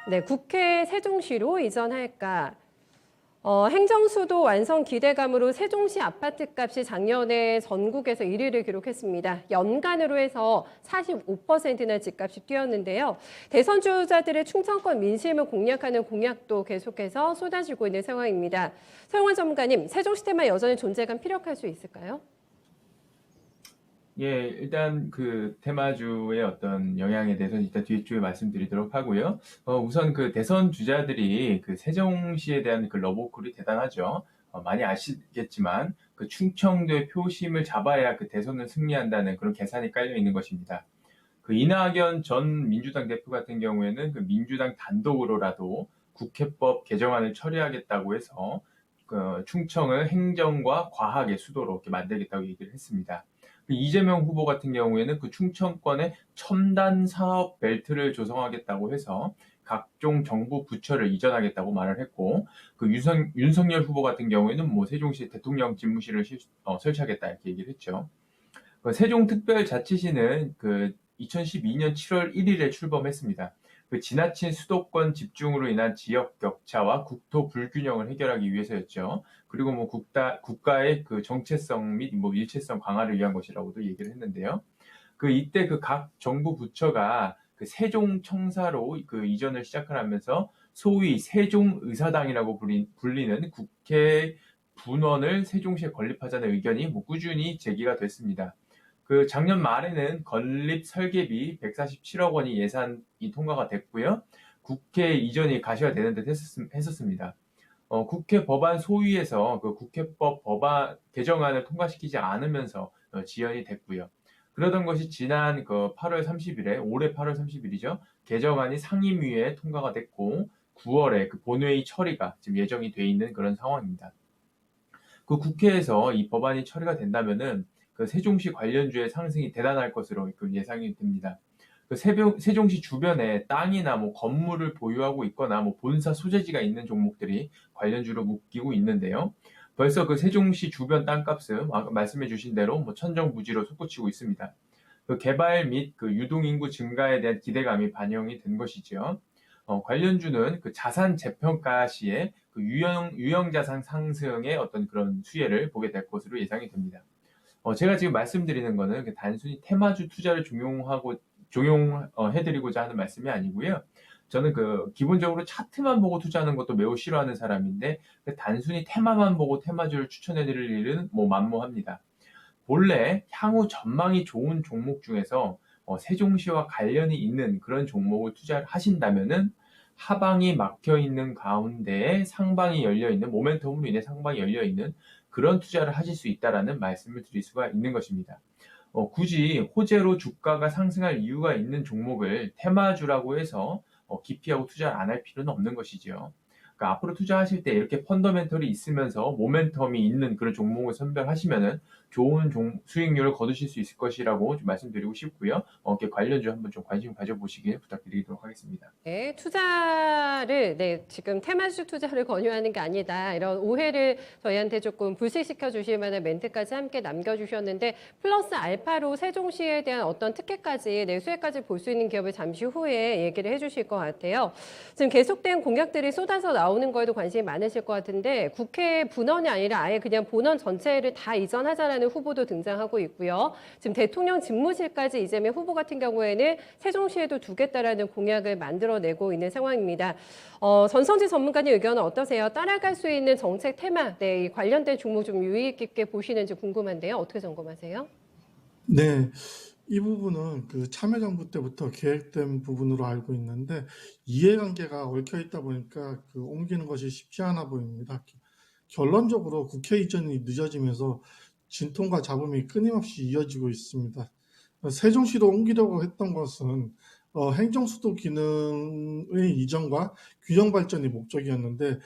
네, 국회 세종시로 이전할까? 행정수도 완성 기대감으로 세종시 아파트값이 작년에 전국에서 1위를 기록했습니다. 연간으로 해서 45%나 집값이 뛰었는데요. 대선 주자들의 충청권 민심을 공략하는 공약도 계속해서 쏟아지고 있는 상황입니다. 서영원 전문가님, 세종시 테마 여전히 존재감 피력할 수 있을까요? 예, 일단 그 테마주의 어떤 영향에 대해서 이따 뒤쪽에 말씀드리도록 하고요. 우선 그 대선 주자들이 그 세종시에 대한 그 러브콜이 대단하죠. 많이 아시겠지만 그 충청도의 표심을 잡아야 그 대선을 승리한다는 그런 계산이 깔려 있는 것입니다. 그 이낙연 전 민주당 대표 같은 경우에는 그 민주당 단독으로라도 국회법 개정안을 처리하겠다고 해서 그 충청을 행정과 과학의 수도로 이렇게 만들겠다고 얘기를 했습니다. 그 이재명 후보 같은 경우에는 그 충청권에 첨단 사업 벨트를 조성하겠다고 해서 각종 정부 부처를 이전하겠다고 말을 했고, 그 윤석열 후보 같은 경우에는 뭐 세종시 대통령 집무실을 설치하겠다 이렇게 얘기를 했죠. 그 세종특별자치시는 그 2012년 7월 1일에 출범했습니다. 그 지나친 수도권 집중으로 인한 지역 격차와 국토 불균형을 해결하기 위해서였죠. 그리고 뭐 국가의 그 정체성 및 뭐 일체성 강화를 위한 것이라고도 얘기를 했는데요. 그 이때 그 각 정부 부처가 그 세종청사로 그 이전을 시작을 하면서 소위 세종의사당이라고 불리는 국회 분원을 세종시에 건립하자는 의견이 뭐 꾸준히 제기가 됐습니다. 그 작년 말에는 건립 설계비 147억 원이 예산이 통과가 됐고요. 국회 이전이 가시가 되는 듯 했었습니다. 국회 법안 소위에서 그 국회법 법안 개정안을 통과시키지 않으면서 지연이 됐고요. 그러던 것이 지난 그 8월 30일에 올해 8월 30일이죠. 개정안이 상임위에 통과가 됐고 9월에 그 본회의 처리가 지금 예정이 돼 있는 그런 상황입니다. 그 국회에서 이 법안이 처리가 된다면은 그 세종시 관련주의 상승이 대단할 것으로 그 예상이 됩니다. 그 세종시 주변에 땅이나 뭐 건물을 보유하고 있거나 뭐 본사 소재지가 있는 종목들이 관련주로 묶이고 있는데요. 벌써 그 세종시 주변 땅값은 말씀해 주신 대로 뭐 천정부지로 솟구치고 있습니다. 그 개발 및 그 유동인구 증가에 대한 기대감이 반영이 된 것이죠. 관련주는 그 자산 재평가 시에 그 유형자산 상승의 어떤 그런 수혜를 보게 될 것으로 예상이 됩니다. 제가 지금 말씀드리는 거는 그 단순히 테마주 투자를 종용해드리고자 하는 말씀이 아니고요. 저는 그 기본적으로 차트만 보고 투자하는 것도 매우 싫어하는 사람인데 그 단순히 테마만 보고 테마주를 추천해드릴 일은 뭐 만무합니다. 본래 향후 전망이 좋은 종목 중에서 세종시와 관련이 있는 그런 종목을 투자를 하신다면은 하방이 막혀 있는 가운데에 상방이 열려 있는 모멘텀으로 인해 상방이 열려 있는 그런 투자를 하실 수 있다라는 말씀을 드릴 수가 있는 것입니다. 굳이 호재로 주가가 상승할 이유가 있는 종목을 테마주라고 해서 기피하고 투자를 안 할 필요는 없는 것이지요. 그러니까 앞으로 투자하실 때 이렇게 펀더멘털이 있으면서 모멘텀이 있는 그런 종목을 선별하시면은 좋은 수익률을 거두실 수 있을 것이라고 좀 말씀드리고 싶고요. 이렇게 관련주 한번 좀 관심 가져보시길 부탁드리도록 하겠습니다. 네, 지금 테마주 투자를 권유하는 게 아니다. 이런 오해를 저희한테 조금 불식시켜 주실 만한 멘트까지 함께 남겨주셨는데, 플러스 알파로 세종시에 대한 어떤 특혜까지, 수혜까지 볼 수 있는 기업을 잠시 후에 얘기를 해주실 것 같아요. 지금 계속된 공약들이 쏟아져 나오는 거에도 관심이 많으실 것 같은데, 국회 분원이 아니라 아예 그냥 본원 전체를 다 이전하자라는 후보도 등장하고 있고요. 지금 대통령 집무실까지 이재명 후보 같은 경우에는 세종시에도 두겠다라는 공약을 만들어내고 있는 상황입니다. 전성지 전문가님 의견은 어떠세요? 따라갈 수 있는 정책 테마, 이 관련된 종목 좀 유의 깊게 보시는지 궁금한데요. 어떻게 점검하세요? 네, 이 부분은 그 참여정부 때부터 계획된 부분으로 알고 있는데 이해관계가 얽혀 있다 보니까 그 옮기는 것이 쉽지 않아 보입니다. 결론적으로 국회 이전이 늦어지면서 진통과 잡음이 끊임없이 이어지고 있습니다. 세종시로 옮기려고 했던 것은 행정수도 기능의 이전과 균형 발전이 목적이었는데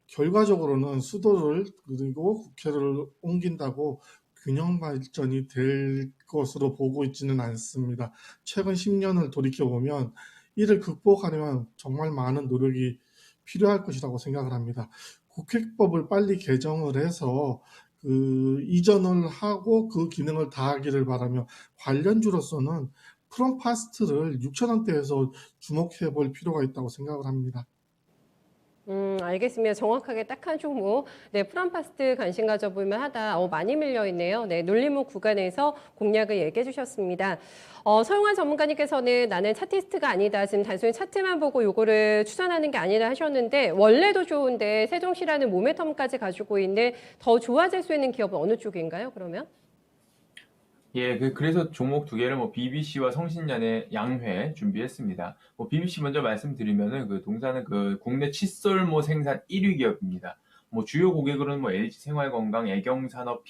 결과적으로는 수도를 그리고 국회를 옮긴다고 균형 발전이 될 것으로 보고 있지는 않습니다. 최근 10년을 돌이켜보면 이를 극복하려면 정말 많은 노력이 필요할 것이라고 생각을 합니다. 국회법을 빨리 개정을 해서 그 이전을 하고 그 기능을 다하기를 바라며 관련주로서는 프롬파스트를 6,000원대에서 주목해 볼 필요가 있다고 생각을 합니다. 알겠습니다. 정확하게 딱 한 종목. 네, 프롬파스트 관심 가져볼 만하다. 많이 밀려 있네요. 네, 눌림목 구간에서 공략을 얘기해 주셨습니다. 서용환 전문가님께서는 나는 차티스트가 아니다. 지금 단순히 차트만 보고 요거를 추천하는 게 아니라 하셨는데 원래도 좋은데 세종시라는 모멘텀까지 가지고 있는 더 좋아질 수 있는 기업은 어느 쪽인가요? 그러면? 예, 그래서 종목 두 개를 BBC와 성신양의 양회 준비했습니다. BBC 먼저 말씀드리면은 그 동사는 그 국내 칫솔모 생산 1위 기업입니다. 주요 고객으로는 LG 생활건강, 애경산업,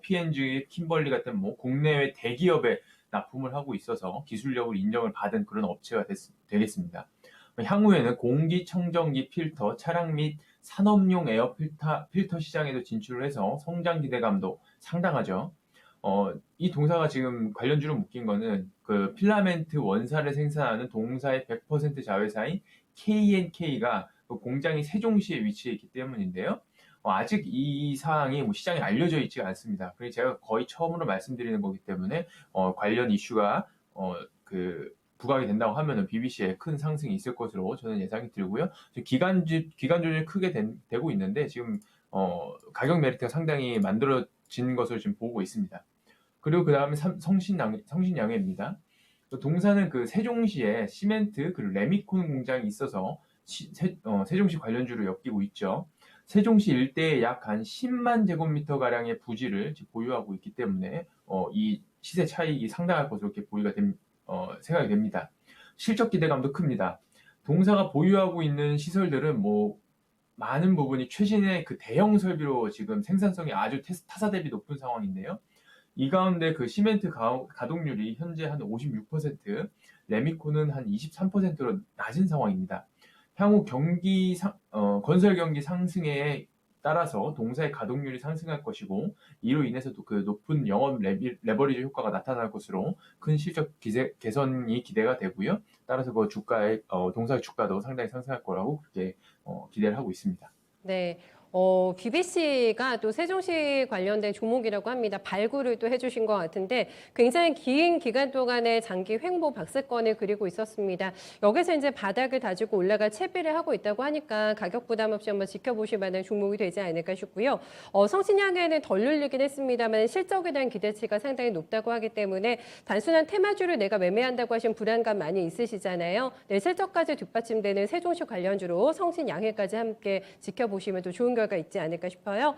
P&G, 킴벌리 같은 국내외 대기업에 납품을 하고 있어서 기술력을 인정을 받은 그런 업체가 되겠습니다. 향후에는 공기청정기 필터, 차량 및 산업용 에어 필터 시장에도 진출을 해서 성장 기대감도 상당하죠. 이 동사가 지금 관련주로 묶인 거는 그 필라멘트 원사를 생산하는 동사의 100% 자회사인 K&K가 그 공장이 세종시에 위치해 있기 때문인데요. 아직 이 사항이 시장에 알려져 있지가 않습니다. 그래서 제가 거의 처음으로 말씀드리는 거기 때문에 관련 이슈가 부각이 된다고 하면은 BBC에 큰 상승이 있을 것으로 저는 예상이 들고요. 기간 조정이 크게 되고 있는데 지금 가격 메리트가 상당히 만들어진 것으로 지금 보고 있습니다. 그리고 그 다음에 성신양회입니다. 동사는 그 세종시에 시멘트 그리고 레미콘 공장이 있어서 세종시 관련주로 엮이고 있죠. 세종시 일대에 약 한 10만 제곱미터 가량의 부지를 보유하고 있기 때문에 이 시세 차익이 상당할 것으로 이렇게 생각이 됩니다. 실적 기대감도 큽니다. 동사가 보유하고 있는 시설들은 많은 부분이 최신의 그 대형 설비로 지금 생산성이 아주 타사 대비 높은 상황인데요. 이 가운데 그 시멘트 가동률이 현재 한 56%, 레미콘은 한 23%로 낮은 상황입니다. 향후 건설 경기 상승에 따라서 동사의 가동률이 상승할 것이고 이로 인해서도 그 높은 영업 레버리지 효과가 나타날 것으로 큰 실적 개선이 기대가 되고요. 따라서 그 동사의 주가도 상당히 상승할 거라고 그렇게 기대를 하고 있습니다. 네. BBC가 또 세종시 관련된 종목이라고 합니다. 발굴을 또 해주신 것 같은데 굉장히 긴 기간 동안에 장기 횡보 박스권을 그리고 있었습니다. 여기서 이제 바닥을 다지고 올라갈 채비를 하고 있다고 하니까 가격 부담 없이 한번 지켜보실 만한 종목이 되지 않을까 싶고요. 성신양에는 덜 눌리긴 했습니다만 실적에 대한 기대치가 상당히 높다고 하기 때문에 단순한 테마주를 내가 매매한다고 하신 불안감 많이 있으시잖아요. 네, 실적까지 뒷받침되는 세종시 관련주로 성신양회까지 함께 지켜보시면 또 좋은 결과 있지 않을까 싶어요.